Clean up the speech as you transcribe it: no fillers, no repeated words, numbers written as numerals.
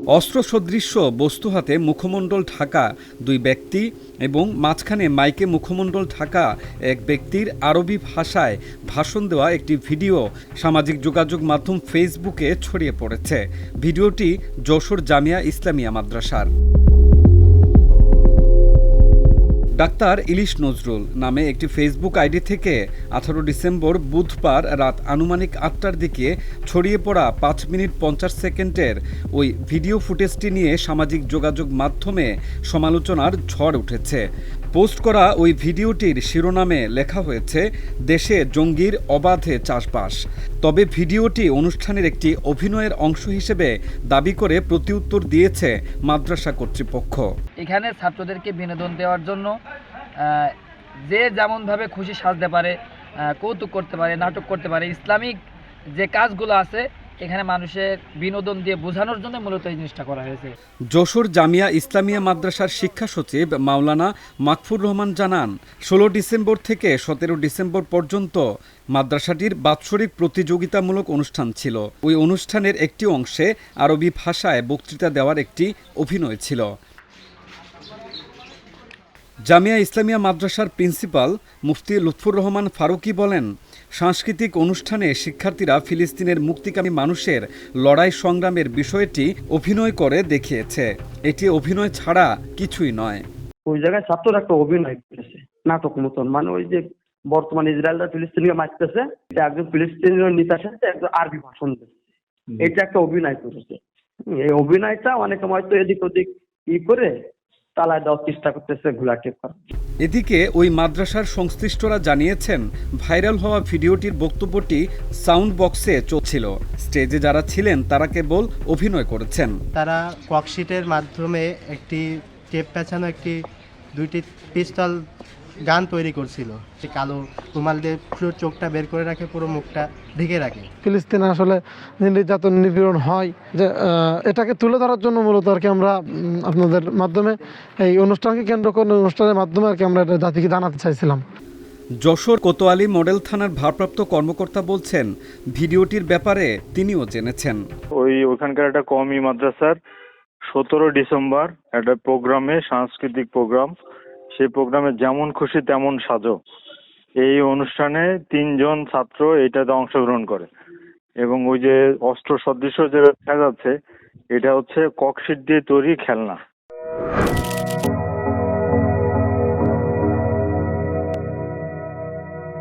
অস্ত্রসদৃশ বস্তু হাতে মুখমণ্ডল ঢাকা দুই ব্যক্তি এবং মাঝখানে মাইকে মুখমণ্ডল ঢাকা এক ব্যক্তির আরবি ভাষায় ভাষণ দেওয়া একটি ভিডিও সামাজিক যোগাযোগ মাধ্যম ফেসবুকে ছড়িয়ে পড়েছে। ভিডিওটি যশোর জামিয়া ইসলামিয়া মাদ্রাসার। ডাক্তার ইলিশ নজরুল নামে একটি ফেসবুক আইডি থেকে 18 ডিসেম্বর বুধবার রাত আনুমানিক 8টার দিকে ছড়িয়ে পড়া 5 মিনিট 50 সেকেন্ডের ওই ভিডিও ফুটেজটি নিয়ে সামাজিক যোগাযোগ মাধ্যমে সমালোচনার ঝড় উঠেছে। পোস্ট করা ওই ভিডিওটির শিরোনামে লেখা হয়েছে দেশে জঙ্গির অবাধে চাষবাস। তবে ভিডিওটি অনুষ্ঠানের একটি অভিনয়ের অংশ হিসেবে দাবি করে প্রতিউত্তর দিয়েছে মাদ্রাসা কর্তৃপক্ষ। এখানে ছাত্রদেরকে বিনোদন দেওয়ার জন্য যে যেমনভাবে খুশি সাজতে পারে, কৌতুক করতে পারে, নাটক করতে পারে, ইসলামিক যে কাজগুলো আছে এখানে মানুষের বিনোদন দিয়ে বোঝানোর জন্য মূলত এই জিনিসটা করা হয়েছে। যশোর জামিয়া ইসলামিয়া মাদ্রাসার শিক্ষা সচিব মাওলানা মাকফুর রহমান জানান, 16 ডিসেম্বর থেকে 17 ডিসেম্বর পর্যন্ত মাদ্রাসাটির বাৎসরিক প্রতিযোগিতামূলক অনুষ্ঠান ছিল। ওই অনুষ্ঠানের একটি অংশে আরবি ভাষায় বক্তৃতা দেওয়ার একটি অভিনয় ছিল। জামিয়া ইসলামিয়া মাদ্রাসার প্রিন্সিপাল মুফতি লুৎফুর রহমান ফারুকি বলেন, সাংস্কৃতিক অনুষ্ঠানে শিক্ষার্থীরা ফিলিস্তিনের মুক্তিকামী মানুষের লড়াই সংগ্রামের বিষয়টি অভিনয় করে দেখিয়েছে। এটি অভিনয় ছাড়া কিছুই নয়। ওই জায়গায় ছাত্ররা একটা অভিনয় করেছে নাটক মতন, মানে ওই যে বর্তমানে ইসরায়েলরা ফিলিস্তিনকে মারতেছে, এটা একজন ফিলিস্তিনীয় নেতার সাথে একজন আরবি ভাষণ দিচ্ছে, এটা একটা অভিনয় করেছে। এই অভিনয়টা অনেকে হয়তো এদিক ওদিক করে তালায় দেওয়ার চেষ্টা করতেছে, ঘোলাটে করা। এদিকে ওই মাদ্রাসার সংশ্লিষ্টরা জানিয়েছেন, ভাইরাল হওয়া ভিডিওটির বক্তব্যটি সাউন্ড বক্সে চলছিল। স্টেজে যারা ছিলেন তারা কেবল অভিনয় করেছেন। তারা ককশিটের মাধ্যমে একটি টেপ পেঁচানো দুইটি পিস্তল গান তৈরি করছিল। সে কালো রুমাল দিয়ে পুরো চোখটা বের করে রাখে, পুরো মুখটা ঢেকে রাখে। ফিলিস্তিনে আসলে নির্যাতন নিপীড়ন হয়, যে এটাকে তুলে ধরার জন্য মূলত আর কি আমরা আপনাদের মাধ্যমে এই অনুষ্ঠানকে কেন্দ্র করে অনুষ্ঠানের মাধ্যমে আর কি আমরা জাতিকে জানাতে চাইছিলাম। যশোর কোতোয়ালি মডেল থানার ভারপ্রাপ্ত কর্মকর্তা বলছেন, ভিডিওটির ব্যাপারে তিনিও জেনেছেন। ওইখানকার একটা কওমি মাদ্রাসার 17 ডিসেম্বর একটা প্রোগ্রামে, সাংস্কৃতিক প্রোগ্রাম, সেই প্রোগ্রামে যেমন খুশি তেমন সাজো, এই অনুষ্ঠানে 3 জন ছাত্র এটাতে অংশগ্রহণ করে এবং ওই যে অস্ত্র সদৃশ যেটা দেখা যাচ্ছে এটা হচ্ছে ককশিট দিয়ে তৈরি খেলনা।